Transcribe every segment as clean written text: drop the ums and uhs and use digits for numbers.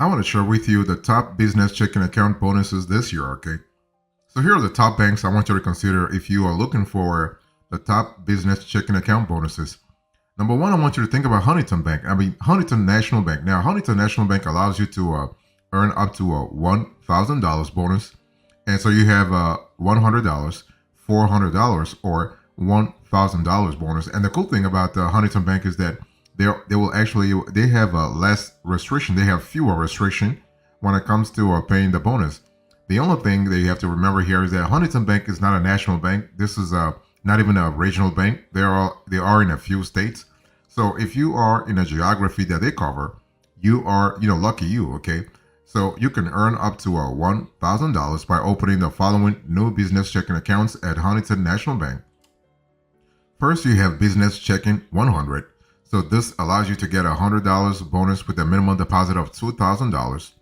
I want to share with you the top business checking account bonuses this year, okay? So here are the top banks I want you to consider if you are looking for the top business checking account bonuses. Number one, I want you to think about Huntington Bank. Huntington National Bank. Now, Huntington National Bank allows you to earn up to a $1,000 bonus. And so you have $100, $400, or $1,000 bonus. And the cool thing about Huntington Bank is that they will actually they have less restriction. They have fewer restriction when it comes to paying the bonus. The only thing that you have to remember here is that Huntington Bank is not a national bank. This is not even a regional bank. They are in a few states. So if you are in a geography that they cover, you are lucky you. Okay, so you can earn up to $1,000 by opening the following new business checking accounts at Huntington National Bank. First, you have Business Checking 100. So this allows you to get a $100 bonus with a minimum deposit of $2,000.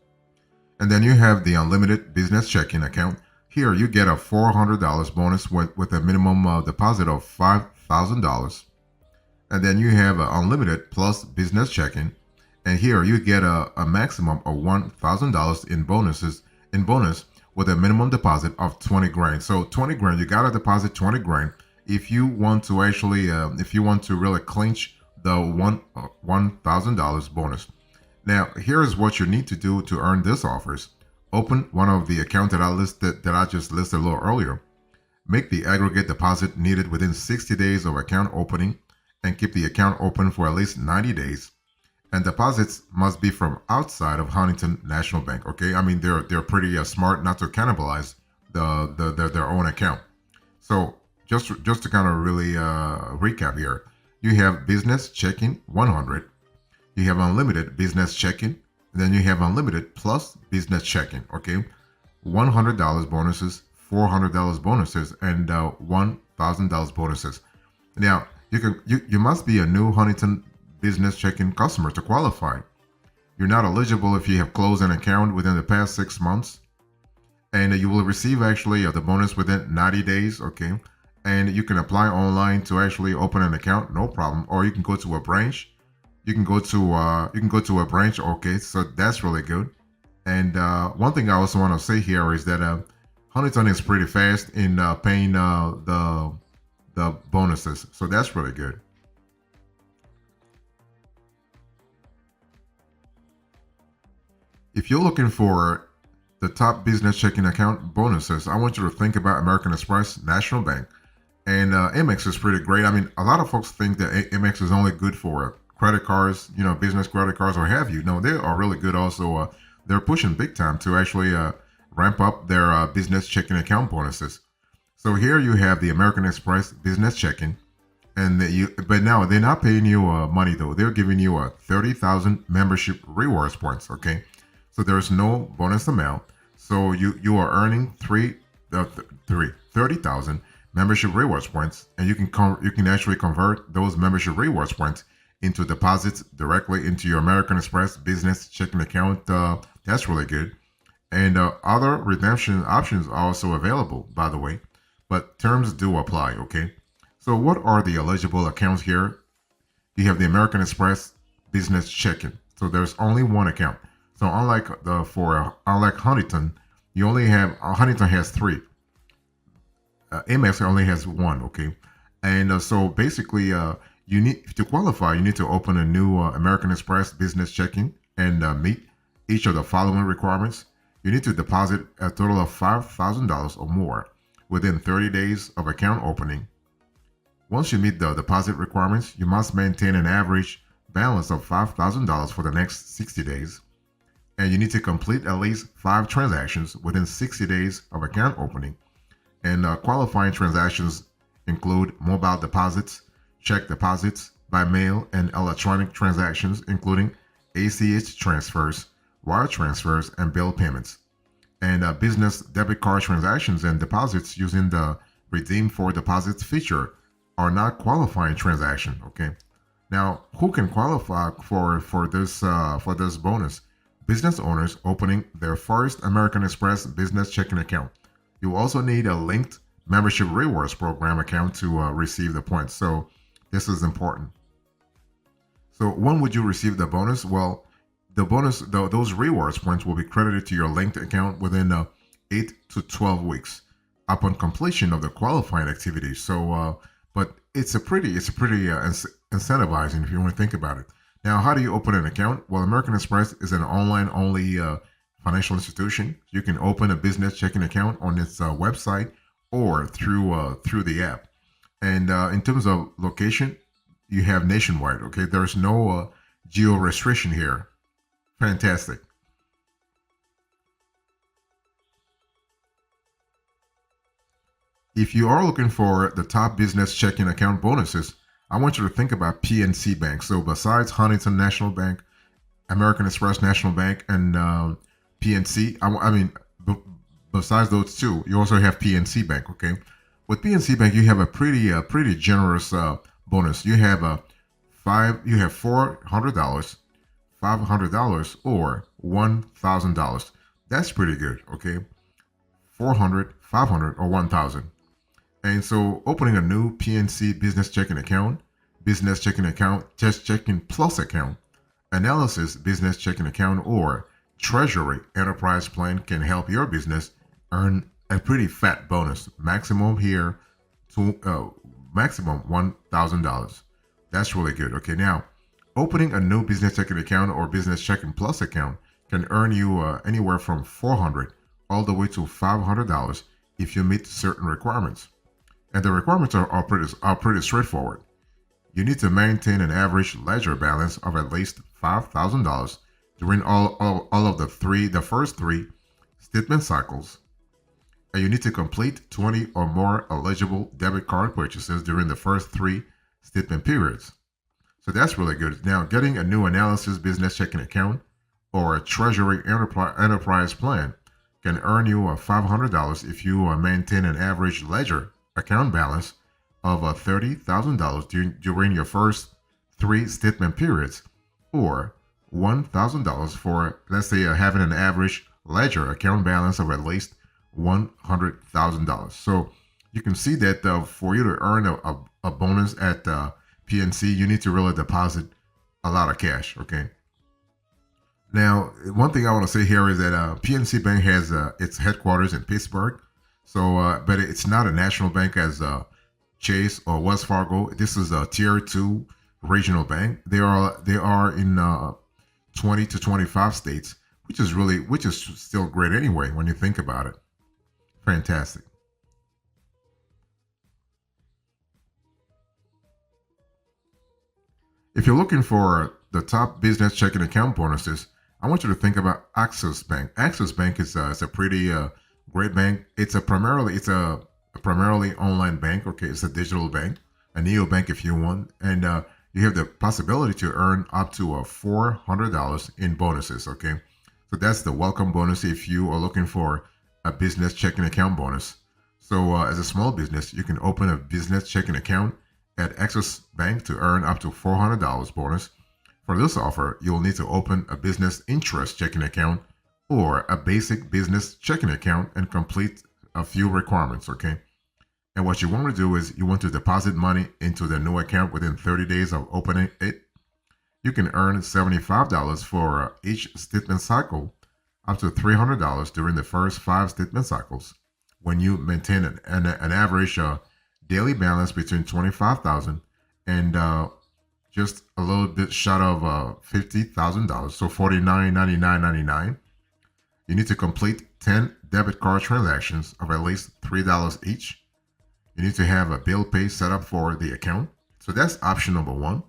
And then you have the Unlimited Business Checking account. Here you get a $400 bonus with a minimum deposit of $5,000. And then you have Unlimited Plus Business Checking. And here you get a maximum of $1,000 in bonus with a minimum deposit of 20 grand. So 20 grand, you gotta deposit 20 grand if you want to actually if you want to really clinch the $1,000 bonus. Now, here is what you need to do to earn this offers. Open one of the accounts that I just listed a little earlier. Make the aggregate deposit needed within 60 days of account opening and keep the account open for at least 90 days. And deposits must be from outside of Huntington National Bank. Okay, I mean they're pretty smart not to cannibalize their own account. So just to kind of really recap here, you have Business Checking 100, you have Unlimited Business Checking, and then you have Unlimited Plus Business Checking. Okay, $100 bonuses, $400 bonuses, and $1,000 bonuses. Now you must be a new Huntington Business Checking customer to qualify. You're not eligible if you have closed an account within the past 6 months, and you will receive actually the bonus within 90 days. Okay, and you can apply online to actually open an account, no problem. Or you can go to a branch. You can go to a branch. Okay, so that's really good. And one thing I also want to say here is that Huntington is pretty fast in paying the bonuses, so that's really good. If you're looking for the top business checking account bonuses, I want you to think about American Express, National Bank, and Amex is pretty great. I mean, a lot of folks think that Amex is only good for credit cards, business credit cards, or have you. No, they are really good also. They're pushing big time to actually ramp up their business checking account bonuses. So here you have the American Express business checking, and but now they're not paying you money though. They're giving you a 30,000 membership rewards points. Okay, so there's no bonus amount. So you are earning 30,000 membership rewards points, and you can actually convert those membership rewards points into deposits directly into your American Express business checking account. That's really good. And other redemption options are also available, by the way, but terms do apply. Okay. So what are the eligible accounts here? You have the American Express business checking. So there's only one account. So unlike Huntington, you only have Huntington has three. Amex only has one. Okay, and so basically, you need to qualify. You need to open a new American Express business checking and meet each of the following requirements. You need to deposit a total of $5,000 or more within 30 days of account opening. Once you meet the deposit requirements, you must maintain an average balance of $5,000 for the next 60 days. And you need to complete at least 5 transactions within 60 days of account opening. And qualifying transactions include mobile deposits, check deposits by mail, and electronic transactions, including ACH transfers, wire transfers, and bill payments. And business debit card transactions and deposits using the Redeem for Deposits feature are not qualifying transaction. Okay. Now, who can qualify for this bonus? Business owners opening their first American Express business checking account. You also need a linked membership rewards program account to receive the points. So this is important. So when would you receive the bonus? Well, those rewards points will be credited to your linked account within 8 to 12 weeks upon completion of the qualifying activity. So, but it's pretty incentivizing if you want to think about it. Now, how do you open an account? Well, American Express is an online only financial institution. You can open a business checking account on its website or through the app. And in terms of location, you have nationwide. Okay, there's no geo restriction here. Fantastic. If you are looking for the top business checking account bonuses, I want you to think about PNC Bank. So besides Huntington National Bank, American Express National Bank, and PNC, I mean, besides those two, you also have PNC Bank. Okay, with PNC Bank, you have a pretty generous bonus. You have $400, $500, or $1,000. That's pretty good. Okay, 400, 500, or 1,000. And so opening a new PNC business checking account, test checking plus account, analysis business checking account, or treasury enterprise plan can help your business earn a pretty fat bonus. Maximum here to maximum $1,000. That's really good. Okay, now opening a new business checking account or business checking plus account can earn you anywhere from 400 all the way to $500 if you meet certain requirements. And the requirements are pretty straightforward. You need to maintain an average ledger balance of at least $5,000 during all of the first three statement cycles. And you need to complete 20 or more eligible debit card purchases during the first three statement periods. So that's really good. Now, getting a new analysis business checking account or a treasury enterprise plan can earn you $500 if you maintain an average ledger account balance of $30,000 during your first three statement periods, or $1,000 for, let's say, having an average ledger account balance of at least $100,000. So you can see that for you to earn a bonus at PNC, you need to really deposit a lot of cash. Okay. Now, one thing I want to say here is that PNC Bank has its headquarters in Pittsburgh. So, but it's not a national bank as Chase or Wells Fargo. This is a tier two regional bank. They are in 20 to 25 states, which is still great anyway when you think about it. Fantastic. If you're looking for the top business checking account bonuses, I want you to think about Axus Bank. Axus Bank is a pretty great bank. It's a primarily online bank. Okay, it's a digital bank, a neo bank if you want, and you have the possibility to earn up to $400 in bonuses. Okay, so that's the welcome bonus if you are looking for a business checking account bonus. So as a small business, you can open a business checking account at Axus Bank to earn up to $400 bonus. For this offer, you'll need to open a business interest checking account or a basic business checking account and complete a few requirements. Okay. And what you want to do is you want to deposit money into the new account within 30 days of opening it. You can earn $75 for each statement cycle, up to $300 during the first five statement cycles. When you maintain an average daily balance between 25,000 and just a little bit short of $50,000, so 49.99.99. You need to complete 10 debit card transactions of at least $3 each. You need to have a bill pay set up for the account. So that's option number one.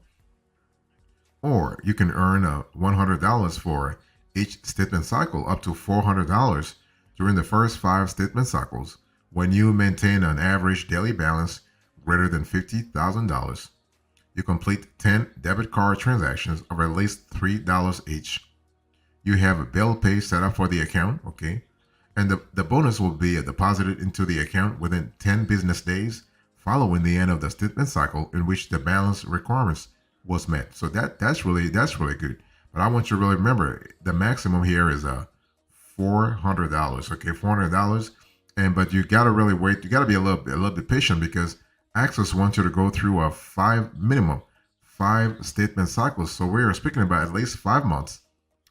Or you can earn $100 for each statement cycle, up to $400 during the first five statement cycles when you maintain an average daily balance greater than $50,000. You complete 10 debit card transactions of at least $3 each. You have a bill pay set up for the account, okay? And the bonus will be deposited into the account within 10 business days following the end of the statement cycle in which the balance requirements was met. So that's really good. But I want you to really remember the maximum here is $400. Okay, $400. But you gotta really wait. You gotta be a little bit patient because Axus wants you to go through minimum five statement cycles. So we are speaking about at least 5 months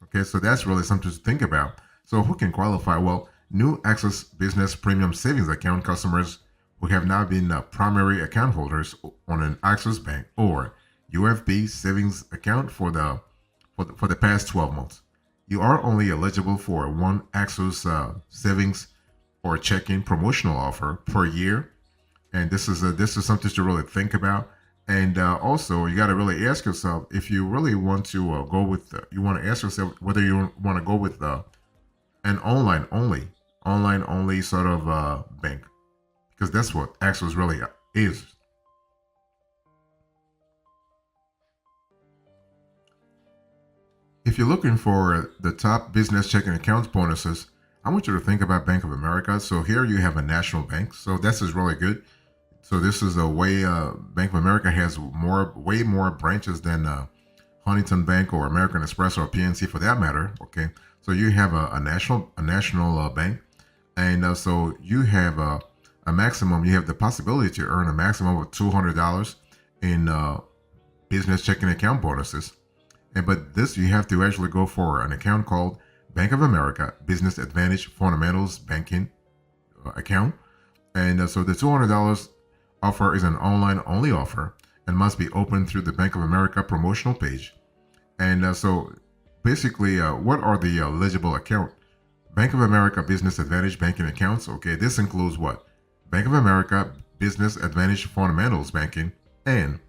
Okay, so that's really something to think about. So who can qualify? Well, new Access Business Premium Savings Account customers who have now been primary account holders on an Axus Bank or UFB savings account for the past 12 months. You are only eligible for one Axus savings or checking promotional offer per year, and this is something to really think about. And also, you got to really ask yourself if you really want to go with. You want to ask yourself whether you want to go with an online only sort of bank, because that's what Axos really is. If you're looking for the top business checking accounts bonuses, I want you to think about Bank of America. So here you have a national bank, so this is really good. So this is a way Bank of America has way more branches than Huntington Bank or American Express or PNC for that matter. Okay, so you have a national bank, and so you have a maximum. You have the possibility to earn a maximum of $200 in business checking account bonuses. And but this you have to actually go for an account called Bank of America Business Advantage Fundamentals Banking account. And so the $200 offer is an online only offer and must be opened through the Bank of America promotional page. And so basically, what are the eligible account? Bank of America Business Advantage banking accounts. Okay, this includes what? Bank of America Business Advantage Fundamentals Banking and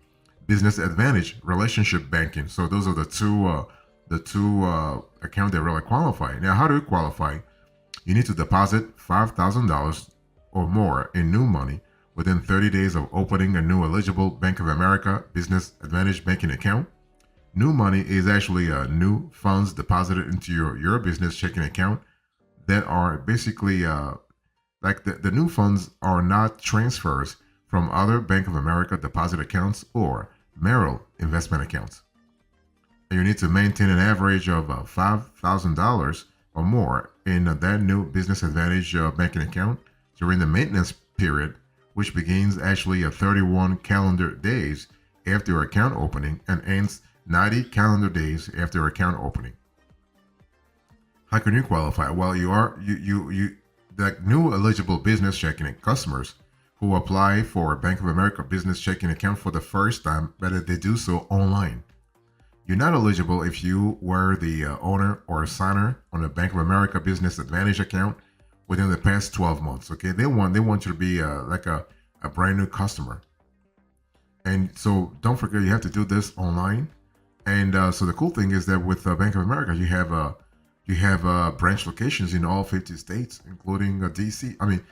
Business Advantage Relationship Banking. So those are the two accounts that really qualify. Now, how do you qualify? You need to deposit $5,000 or more in new money within 30 days of opening a new eligible Bank of America Business Advantage banking account. New money is actually new funds deposited into your business checking account that are basically like the new funds are not transfers from other Bank of America deposit accounts or Merrill investment accounts. And you need to maintain an average of $5,000 or more in that new Business Advantage banking account during the maintenance period, which begins actually at 31 calendar days after your account opening and ends 90 calendar days after your account opening. How can you qualify? Well, you the new eligible business checking customers who apply for a Bank of America business checking account for the first time, but they do so online. You're not eligible if you were the owner or signer on a Bank of America Business Advantage account within the past 12 months. Okay, they want you to be like a brand new customer, and so don't forget you have to do this online. And so the cool thing is that with Bank of America, you have branch locations in all 50 states, including DC. I mean,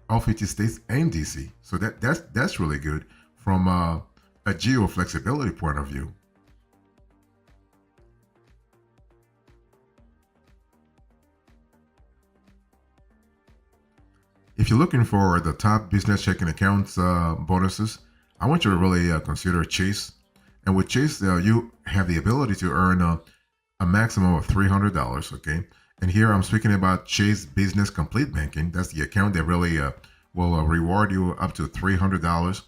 all 50 states and DC. So that's really good from a geo flexibility point of view. If you're looking for the top business checking accounts bonuses, I want you to really consider Chase. And with Chase, you have the ability to earn a maximum of $300. Okay, and here I'm speaking about Chase Business Complete Banking. That's the account that really will reward you up to $300.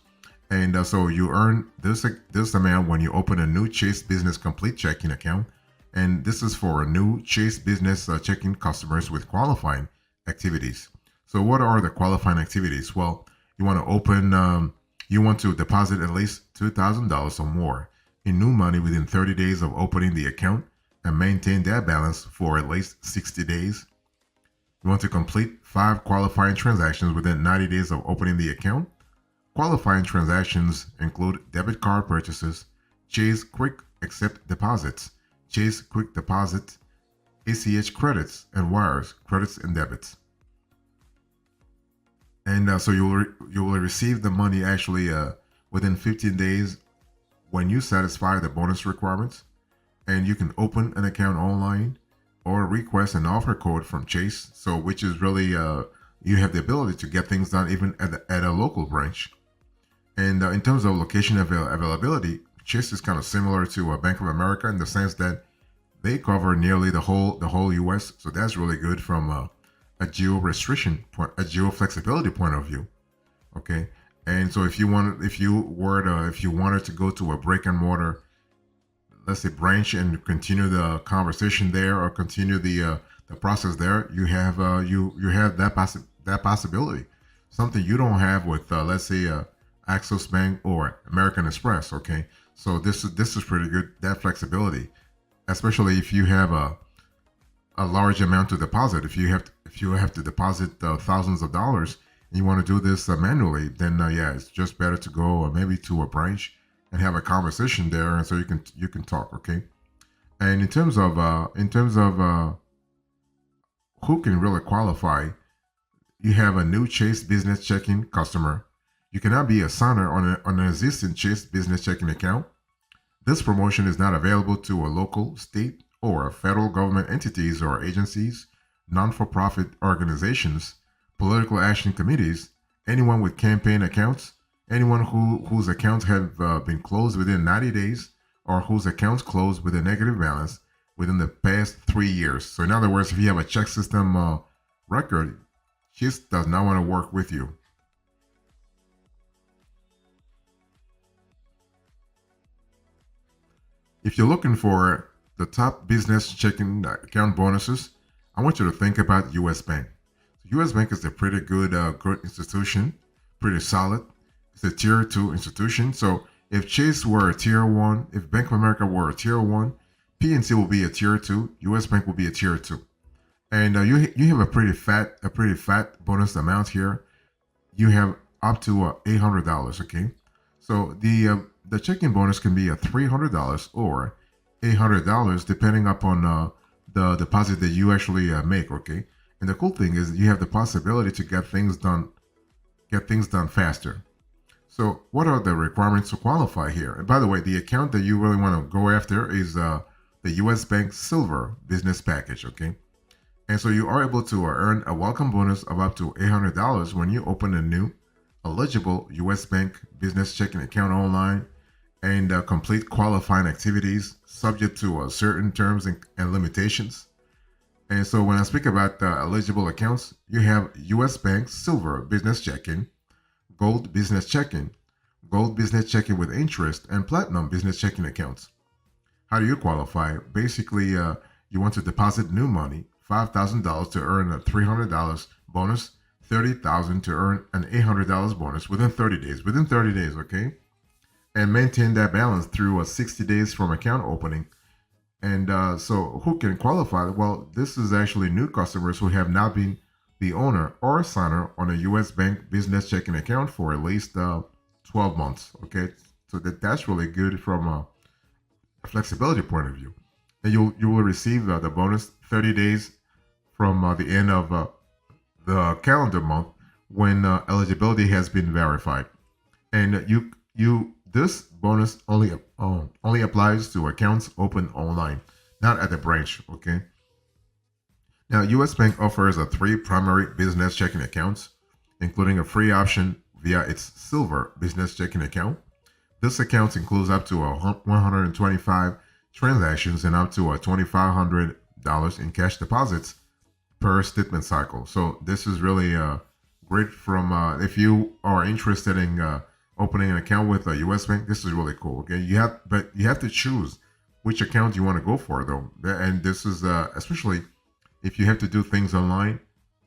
And so you earn this amount when you open a new Chase Business Complete checking account. And this is for new Chase Business checking customers with qualifying activities. So what are the qualifying activities? Well, you want to deposit at least $2,000 or more in new money within 30 days of opening the account and maintain that balance for at least 60 days. You want to complete 5 qualifying transactions within 90 days of opening the account. Qualifying transactions include debit card purchases, Chase Quick Accept deposits, Chase Quick Deposit, ACH credits and wires, credits and debits. And so you will receive the money actually within 15 days when you satisfy the bonus requirements. And you can open an account online or request an offer code from Chase. So which is really you have the ability to get things done even at a local branch. And in terms of location availability, Chase is kind of similar to Bank of America in the sense that they cover nearly the whole U.S. So that's really good from a geo flexibility point of view. Okay, and so if you wanted to go to a brick and mortar let's say branch and continue the conversation there or continue the process there, you have that possibility. Something you don't have with let's say Axus Bank or American Express. Okay, so this is pretty good, that flexibility, especially if you have a large amount to deposit. If you have to deposit thousands of dollars and you want to do this manually, then yeah, it's just better to go maybe to a branch and have a conversation there, and so you can talk. Okay, and in terms of who can really qualify, you have a new Chase Business Checking customer. You cannot be a signer on an existing Chase Business Checking account. This promotion is not available to a local, state, or federal government entities or agencies, non-for-profit organizations, political action committees, anyone with campaign accounts, anyone whose accounts have been closed within 90 days, or whose accounts closed with a negative balance within the past 3 years. So in other words, if you have a check system record, Chase does not want to work with you. If you're looking for the top business checking account bonuses, I want you to think about US Bank. US Bank is a pretty good institution, pretty solid. It's a tier 2 institution. So if Chase were a tier 1, if Bank of America were a tier 1, PNC will be a tier 2, US Bank will be a tier 2. And you have a pretty fat bonus amount here. You have up to $800. Okay, so the checking bonus can be a $300 or $800 depending upon the deposit that you actually make. Okay, and the cool thing is you have the possibility to get things done faster. So what are the requirements to qualify here? And by the way, the account that you really want to go after is the US Bank Silver Business Package. Okay. And so you are able to earn a welcome bonus of up to $800 when you open a new eligible US Bank business checking account online and complete qualifying activities subject to certain terms and limitations. And so when I speak about eligible accounts, you have US Bank Silver Business Checking, Gold Business Checking, Gold Business Checking with interest, and Platinum Business Checking accounts. How do you qualify? Basically, you want to deposit new money, $5,000 to earn a $300 bonus, $30,000 to earn an $800 bonus within 30 days. Within 30 days, okay? And maintain that balance through 60 days from account opening. And so who can qualify? Well, this is actually new customers who have not been the owner or signer on a U.S. Bank business checking account for at least 12 months, okay? So that's really good from a flexibility point of view. And you will receive the bonus 30 days from the end of the calendar month when eligibility has been verified. And this bonus only applies to accounts open online, not at the branch. Okay. Now, U.S. Bank offers 3 primary business checking accounts, including a free option via its Silver business checking account. This account includes up to 125 transactions and up to $2,500 in cash deposits per statement cycle. So this is really great from if you are interested in opening an account with a U.S. Bank. This is really cool. Okay, you have to choose which account you want to go for though, and this is especially if you have to do things online.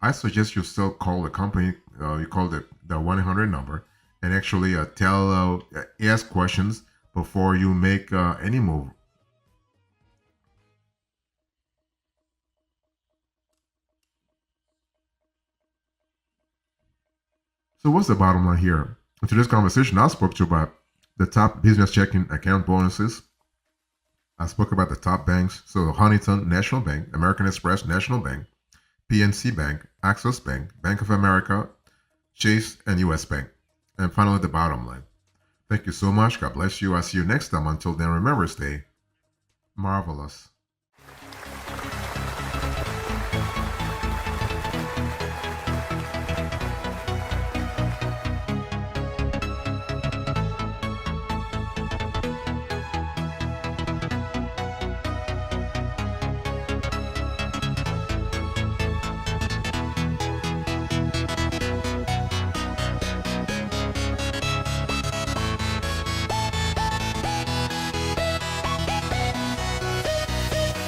I suggest you still call the company. You call the 1-800 number and actually ask questions before you make any move. So what's the bottom line here? In today's conversation, I spoke to you about the top business checking account bonuses. I spoke about the top banks. So Huntington National Bank, American Express National Bank, PNC Bank, Axus Bank, Bank of America, Chase, and US Bank. And finally, the bottom line. Thank you so much. God bless you. I'll see you next time. Until then, remember, stay marvelous.